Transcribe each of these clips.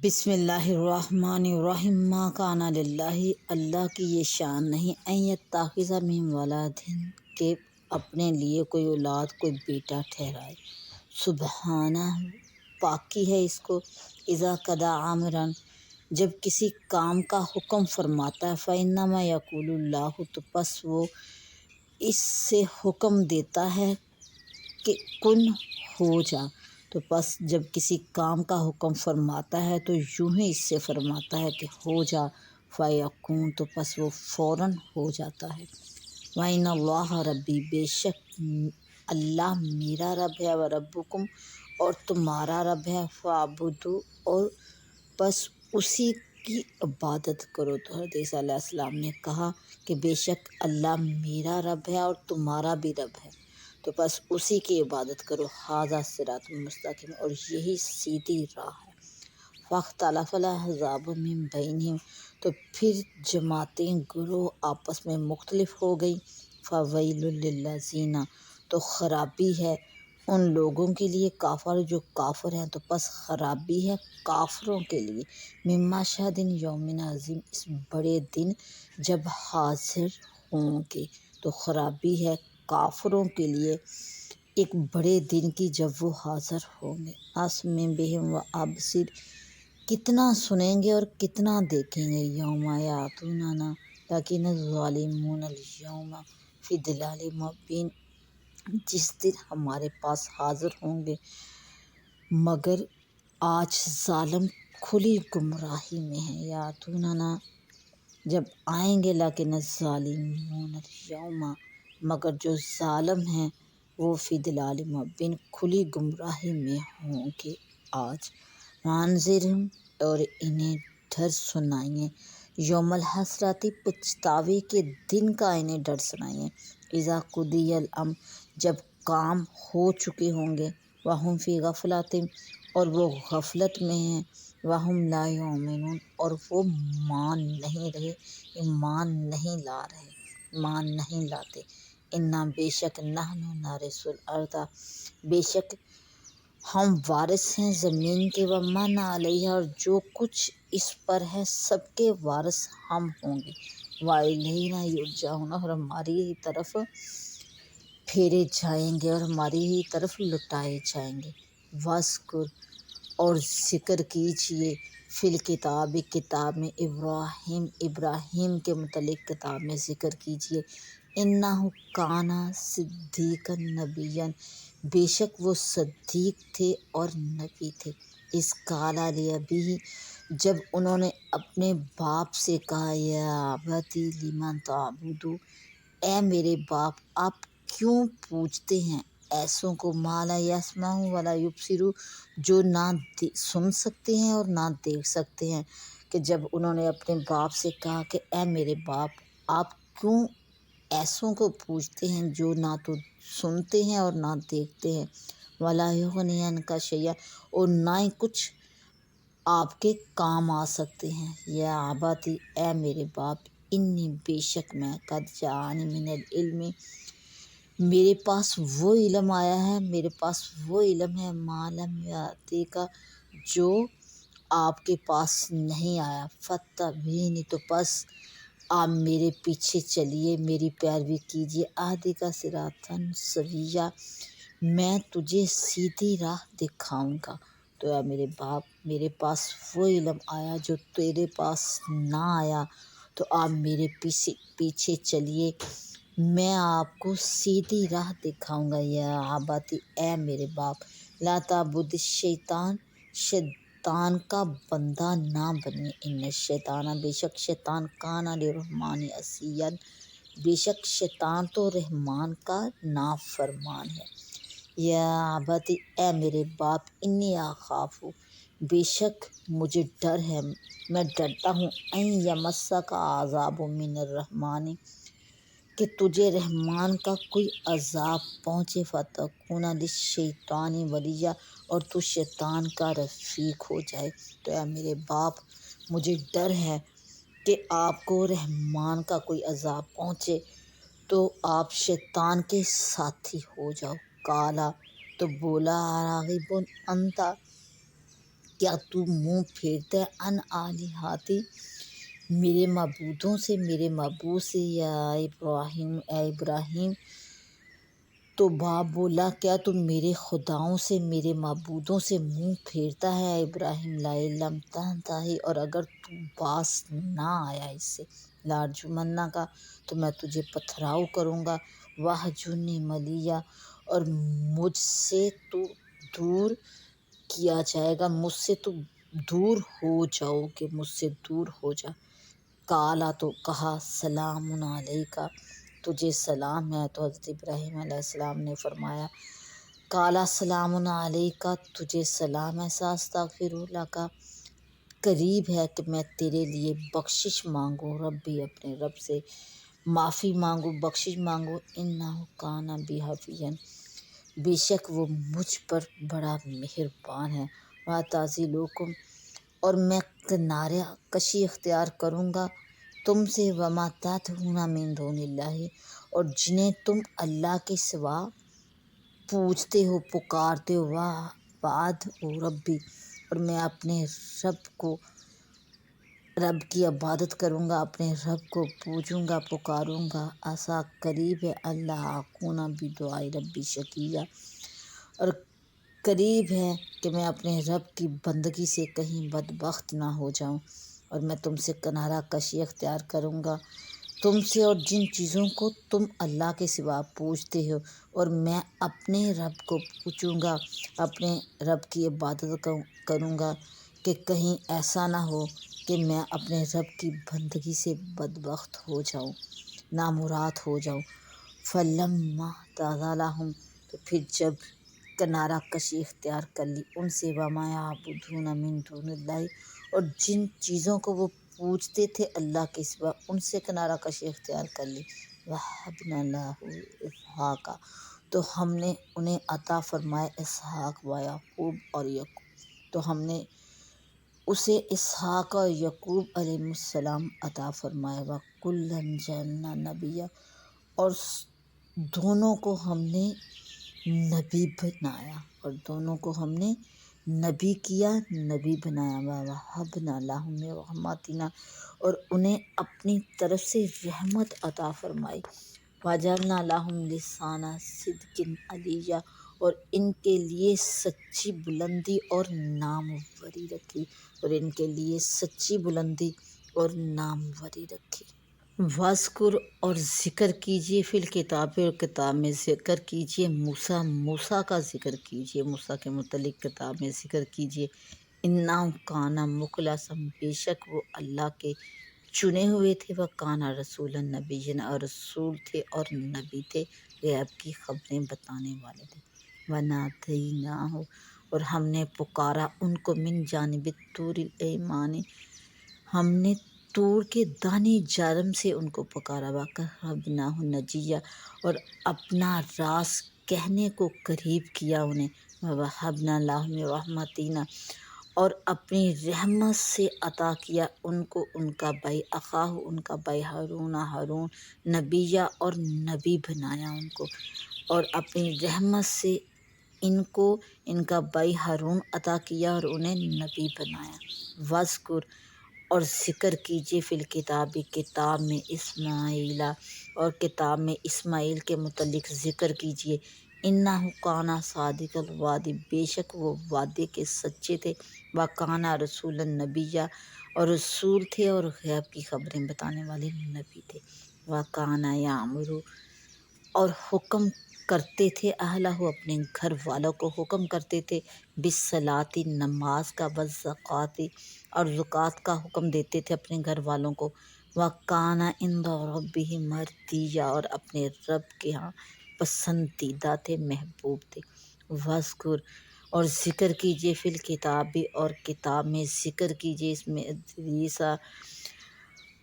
بسم اللہ الرحمن الرحیم ما کان للہ، اللہ کی یہ شان نہیں ان یتخذ من ولد کہ اپنے لیے کوئی اولاد، کوئی بیٹا ٹھہرائے۔ سبحانہ، پاکی ہے اس کو۔ اذا قضی امرا، جب کسی کام کا حکم فرماتا ہے، فانما یقول اللہ، تو پس وہ اس سے حکم دیتا ہے کہ کن ہو جا۔ تو پس جب کسی کام کا حکم فرماتا ہے تو یوں ہی اس سے فرماتا ہے کہ ہو جا، فیکون، تو پس وہ فوراً ہو جاتا ہے۔ وَإِنَّ اللَّهَ رَبِّی، بے شک اللہ میرا رب ہے، وَرَبُّکُم، اور تمہارا رب ہے، فَاعْبُدُوہ، اور بس اسی کی عبادت کرو۔ تو حضرت عیسیٰ علیہ السلام نے کہا کہ بے شک اللہ میرا رب ہے اور تمہارا بھی رب ہے، تو بس اسی کی عبادت کرو۔ ھذا صراط مستقیم، اور یہی سیدھی راہ ہے۔ فاختلف الاحزاب من بینہم، تو پھر جماعتیں، گروہ آپس میں مختلف ہو گئیں۔ فویل للذین، تو خرابی ہے ان لوگوں کے لیے، کافر جو کافر ہیں، تو پس خرابی ہے کافروں کے لیے، من مشہد یوم عظیم، اس بڑے دن جب حاضر ہوں گے۔ تو خرابی ہے کافروں کے لیے ایک بڑے دن کی جب وہ حاضر ہوں گے۔ اسمع بہم و ابصر، کتنا سنیں گے اور کتنا دیکھیں گے۔ یوم یاتوننا، لیکن الظالمون الیوم فی ضلال مبین، جس دن ہمارے پاس حاضر ہوں گے مگر آج ظالم کھلی گمراہی میں ہیں۔ یاتوننا، جب آئیں گے، لیکن الظالمون الیوم، مگر جو ظالم ہیں وہ فی ضلال مبین، کھلی گمراہی میں ہوں گے آج۔ وانذرہم، اور انہیں ڈر سنائیے، یوم الحسرۃ، پچھتاوے کے دن کا انہیں ڈر سنائیے۔ اذا قضی الامر، جب کام ہو چکے ہوں گے، وہم فی غفلۃ، اور وہ غفلت میں ہیں، وہم لا یؤمنون، اور وہ مان نہیں رہے، ایمان نہیں لا رہے، ایمان نہیں لاتے۔ انا، بے شک، نحن نرث الارض، بے شک ہم وارث ہیں زمین کے، ومن علیہا، اور جو کچھ اس پر ہے سب کے وارث ہم ہوں گے۔ وإلینا یرجعون، اور ہماری ہی طرف پھیرے جائیں گے اور ہماری ہی طرف لوٹائے جائیں گے۔ وذکر، اور ذکر کیجئے، فی الکتاب، کتاب میں، ابراہیم، ابراہیم کے متعلق کتاب میں ذکر کیجئے۔ انہ کان صدیقا نبیا، بے شک وہ صدیق تھے اور نبی تھے۔ اذ قال لأبیہ، جب انہوں نے اپنے باپ سے کہا، یا ابت لم تعبد، اے میرے باپ آپ کیوں پوجتے ہیں ایسوں کو، ما لا یسمع ولا یبصر، جو نہ سن سکتے ہیں اور نہ دیکھ سکتے ہیں۔ کہ جب انہوں نے اپنے باپ سے کہا کہ اے میرے باپ آپ کیوں ایسوں کو پوجتے ہیں جو نہ تو سنتے ہیں اور نہ دیکھتے ہیں، ولا یغنی عنک شیئا، اور نہ ہی کچھ آپ کے کام آ سکتے ہیں۔ یا ابت، اے میرے باپ، انی، بے شک میں، قد جاءنی من العلم، میرے پاس وہ علم آیا ہے، میرے پاس وہ علم ہے، ما لم یأتک، جو آپ کے پاس نہیں آیا، فاتبعنی، تو پس آپ میرے پیچھے چلیے، میری پیروی کیجیے، اہدک صراطا سویا، میں تجھے سیدھی راہ دکھاؤں گا۔ تو اے میرے باپ، میرے پاس وہ علم آیا جو تیرے پاس نہ آیا، تو آپ میرے پیچھے چلیے، میں آپ کو سیدھی راہ دکھاؤں گا۔ یا ابت، اے میرے باپ، لا تعبد الشیطان، شیطان کا بندہ نہ بنیے، ان الشیطان، بے شک شیطان، کان للرحمن عصیا، بے شک شیطان تو رحمان کا نافرمان ہے۔ یا ابت، اے میرے باپ، انی اخاف، بے شک مجھے ڈر ہے، میں ڈرتا ہوں، ان یمسک عذاب من الرحمن، کہ تجھے رحمان کا کوئی عذاب پہنچے، فتکون للشیطان ولیا، اور تو شیطان کا رفیق ہو جائے۔ تو اے میرے باپ مجھے ڈر ہے کہ آپ کو رحمان کا کوئی عذاب پہنچے تو آپ شیطان کے ساتھی ہو جاؤ۔ قالا، تو بولا، راغب انت، کیا تو منہ پھیرتا ہے ان آلہاتی میرے معبودوں سے، میرے معبود سے، یا ابراہیم اے ابراہیم؟ تو باپ بولا کیا تم میرے خداؤں سے، میرے معبودوں سے منہ پھیرتا ہے اے ابراہیم؟ لَئِن لَمْ تَنْتَهِ، اور اگر تو باز نہ آیا اس سے، لَأَرْجُمَنَّكَ، تو میں تجھے پتھراؤ کروں گا، وَاہْجُرْنِی مَلِيًّا، اور مجھ سے تو دور کیا جائے گا، مجھ سے تو دور ہو جاؤ گے، مجھ سے دور ہو جا۔ کالا، تو کہا، سلام علیکہ، تجھے سلام ہے۔ تو حضرت ابراہیم علیہ السلام نے فرمایا، کالا سلام علیکہ، تجھے سلام ہے، ساستغفر لک، قریب ہے کہ میں تیرے لیے بخشش مانگوں، ربی، اپنے رب سے معافی مانگوں، بخشش مانگوں، انہ کان بی حفیظ، بے شک وہ مجھ پر بڑا مہربان ہے، وَاعْتَزِلُکُم، اور میں کنارہ کشی اختیار کروں گا تم سے، وما تدعون من دون اللہ، اور جنہیں تم اللہ کے سوا پوجتے ہو، پکارتے ہو، وَأَدعُو ربی، اور میں اپنے رب کی عبادت کروں گا، اپنے رب کو پوجوں گا، پکاروں گا، عسیٰ، قریب ہے، اللہ اکون بدعاء ربی شقیّا، اور قریب ہے کہ میں اپنے رب کی بندگی سے کہیں بدبخت نہ ہو جاؤں، اور میں تم سے کنارہ کشی اختیار کروں گا تم سے اور جن چیزوں کو تم اللہ کے سوا پوجتے ہو، اور میں اپنے رب کو پوجوں گا، اپنے رب کی عبادت کروں گا کہ کہیں ایسا نہ ہو کہ میں اپنے رب کی بندگی سے بدبخت ہو جاؤں، نامراد ہو جاؤں۔ فَلَمَّا اعْتَزَلَهُمْ، تو پھر جب کنارہ کشی اختیار کر لی ان سے، وَمَا يَعْبُدُونَ مِن دُونِ اللَّهِ، اور جن چیزوں کو وہ پوجتے تھے اللہ کے سوا ان سے کنارہ کشی اختیار کر لی، وَهَبْنَا لَهُ إِسْحَاقَ، تو ہم نے انہیں عطا فرمائے اسحاق و یعقوب اور یعقوب، تو ہم نے اسے اسحاق اور یعقوب علیہ السلام عطا فرمائے، وَكُلًّا جَعَلْنَا نَبِيًّا، اور دونوں کو ہم نے نبی بنایا، اور دونوں کو ہم نے نبی کیا، نبی بنایا، وَوَهَبْنَا لَهُم مِّن رَحْمَتِنَا، اور انہیں اپنی طرف سے رحمت عطا فرمائی، وَجَعَلْنَا لَهُمْ لِسَانَ صِدْقٍ عَلِيًّا، اور ان کے لیے سچی بلندی اور ناموری رکھی، اور ان کے لیے سچی بلندی اور ناموری رکھی۔ وَاذْکُر، اور ذکر کیجیے، فی الکتاب، اور کتاب میں ذکر کیجیے، موسیٰ، موسیٰ کا ذکر کیجیے، موسیٰ کے متعلق کتاب میں ذکر کیجیے، اِنَّهُ کَانَ مُخْلَصًا، بے شک وہ اللہ کے چنے ہوئے تھے، وَکَانَ رَسُولًا نَبِيًّا، اور رسول تھے اور نبی تھے، غیب کی خبریں بتانے والے تھے، وَنَادَيْنَاهُ، اور ہم نے پکارا ان کو، من جانب الطور الایمن، ہم نے طور کے دائیں جانب سے ان کو پکارا، وَقَرَّبْنَاهُ نَجِيًّا، اور اپنا راز کہنے کو قریب کیا انہیں، وَوَهَبْنَا لَهُ مِن رَحْمَتِنَا، اور اپنی رحمت سے عطا کیا ان کو ان کا بھائی اخاہ، ان کا بھائی ہارون نبیہ، اور نبی بنایا ان کو، اور اپنی رحمت سے ان کو ان کا بھائی ہارون عطا کیا اور انہیں نبی بنایا۔ وَاذْکُر، اور ذکر کیجیے، فی الکتاب، کتاب میں، اسماعیل، اور کتاب میں اسماعیل کے متعلق ذکر کیجیے، انہ کان صادق الوعد، بے شک وہ وعدے کے سچے تھے، وکان رسول نبیہ، اور رسول تھے اور غیب کی خبریں بتانے والے نبی تھے، وکان یامر، اور حکم کرتے تھے، اہلہ، اپنے گھر والوں کو حکم کرتے تھے، بالصلاۃ، نماز کا، والزکوٰۃ، اور زکوٰۃ کا حکم دیتے تھے اپنے گھر والوں کو، وَكَانَ عِندَ رَبِّهِ مَرْضِيًّا، اور اپنے رب کے ہاں پسندیدہ تھے، محبوب تھے۔ وَاذْکُر، اور ذکر کیجیے، فی الکتاب، اور کتاب میں ذکر کیجیے، اس میں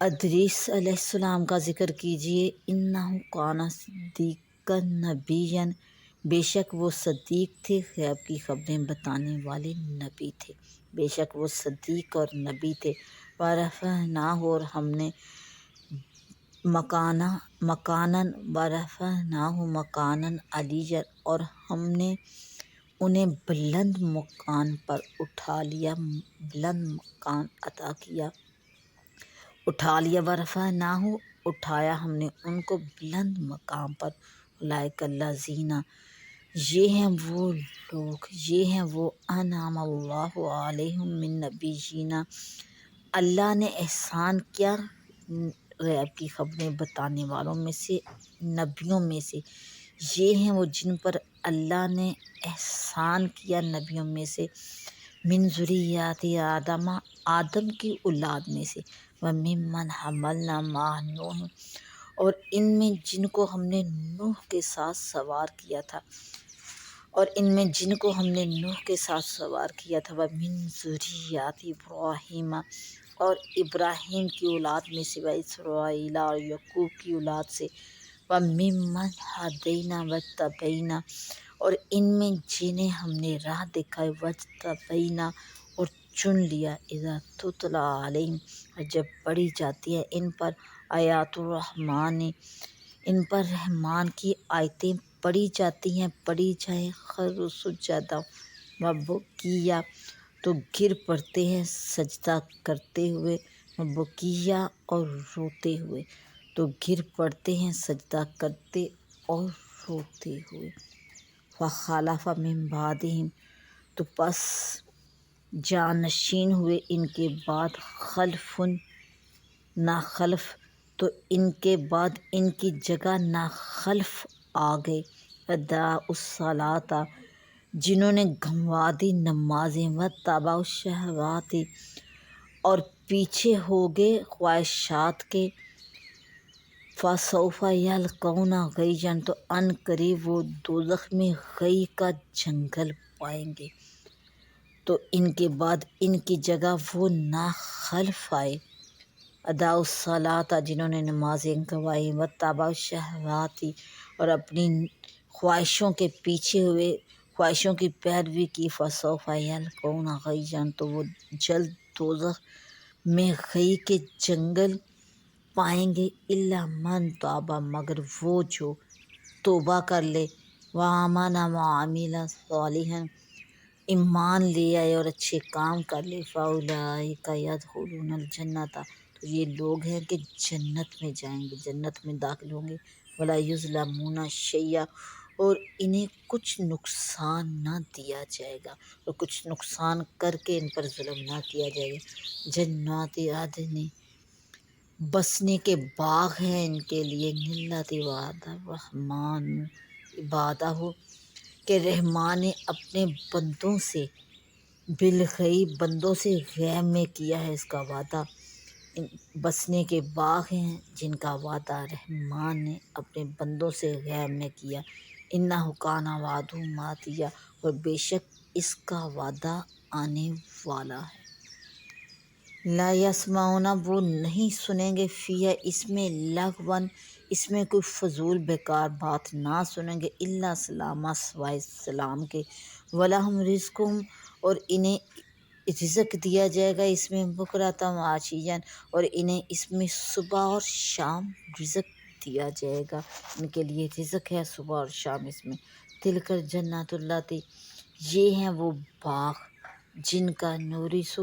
ادریس علیہ السلام کا ذکر کیجیے، انہ کان صدیقا نبیا، بے شک وہ صدیق تھے، غیب کی خبریں بتانے والے نبی تھے، بے شک وہ صدیق اور نبی تھے، وَرَفَعْنَاهُ، اور ہم نے مکاناً، وَرَفَعْنَاهُ مَكَانًا عَلِيًّا، اور ہم نے انہیں بلند مقام پر اٹھا لیا، بلند مقام عطا کیا، اٹھا لیا، ورفعناہ اٹھایا ہم نے ان کو بلند مقام پر، اولئک الذین یہ ہیں وہ لوگ، یہ ہیں وہ انعم اللہ علیہم من نبیین اللہ نے احسان کیا غیب کی خبریں بتانے والوں میں سے، نبیوں میں سے، یہ ہیں وہ جن پر اللہ نے احسان کیا نبیوں میں سے، من ذریات آدم آدم کی اولاد میں سے، وممن حملنا مع نوح اور ان میں جن کو ہم نے نوح کے ساتھ سوار کیا تھا، اور ان میں جن کو ہم نے نوح کے ساتھ سوار کیا تھا، ومن ذریات ابراہیم اور ابراہیم کی اولاد میں سے، واسرائیل اور یعقوب کی اولاد سے، وممن ہدینا واجتبینا اور ان میں جنہیں ہم نے راہ دکھائی، واجتبینا اور چن لیا، اذا تتلی علیہم جب پڑھی جاتی ہے ان پر آیات الرحمن، ان پر رحمان کی آیتیں پڑھی جاتی ہیں، پڑھی جائیں، خروا سجدا وبکیا تو گر پڑتے ہیں سجدہ کرتے ہوئے، وبکیا اور روتے ہوئے، تو گر پڑتے ہیں سجدہ کرتے اور روتے ہوئے، فخلف من بعدہم تو پس جانشین ہوئے ان کے بعد، خلفٌ ناخلف تو ان کے بعد ان کی جگہ ناخلف آ گئے، اضاعوا الصلاۃ جنہوں نے گنوا دی نمازیں، واتبعوا الشہوات اور پیچھے ہو گئے خواہشات کے، فسوف یلقون غیًّا تو عن قریب وہ دوزخ میں غی کا جنگل پائیں گے، تو ان کے بعد ان کی جگہ وہ ناخلف آئے، اضاعوا الصلاۃ جنہوں نے نمازیں گنوائیں، واتبعوا الشہوات اور اپنی خواہشوں کے پیچھے ہوئے، خواہشوں کی پیروی کی، فسوف یلقون غیًّا تو وہ جلد دوزخ میں غی کے جنگل پائیں گے، الا من تاب مگر وہ جو توبہ کر لے، وآمن وعمل صالحا ایمان لے آئے اور اچھے کام کر لے، فاولئک یدخلون الجنۃ تو یہ لوگ ہیں کہ جنت میں جائیں گے، جنت میں داخل ہوں گے، ولا یظلمون شیئا اور انہیں کچھ نقصان نہ دیا جائے گا، اور کچھ نقصان کر کے ان پر ظلم نہ کیا جائے گا، جنات عدن بسنے کے باغ ہیں ان کے لیے، اللاتی وعد الرحمن عبادہ کہ رحمان نے اپنے بندوں سے بالغیب بندوں سے غیب میں کیا ہے اس کا وعدہ، بسنے کے باغ ہیں جن کا وعدہ رحمان نے اپنے بندوں سے غیب میں کیا، انہ کان وعدہ ماتیا اور بے شک اس کا وعدہ آنے والا ہے، لا یسمعون وہ نہیں سنیں گے، فیہا اس میں لغوا اس میں کوئی فضول بیکار بات نہ سنیں گے، الا سلاما سوائے سلام کے، ولہم رزقہم اور انہیں رزق دیا جائے گا اس میں، بکرۃ وعشیا اور انہیں اس میں صبح اور شام رزق دیا جائے گا، ان کے لیے رزق ہے صبح اور شام اس میں، تلک الجنۃ اللاتی یہ ہیں وہ باغ جن کا نورث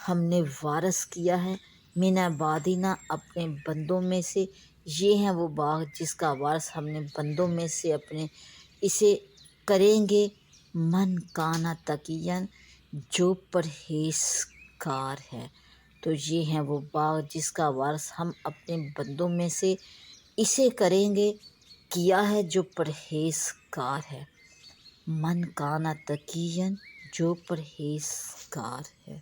ہم نے وارث کیا ہے، من عبادنا اپنے بندوں میں سے، یہ ہیں وہ باغ جس کا وارث ہم نے بندوں میں سے اپنے، اسے کریں گے من کانا تقیا جو پرہیزگار ہے، تو یہ ہیں وہ باغ جس کا وارث ہم اپنے بندوں میں سے اسے کریں گے کیا ہے جو پرہیزگار ہے، من کانا تقیا جو پرہیزگار ہے۔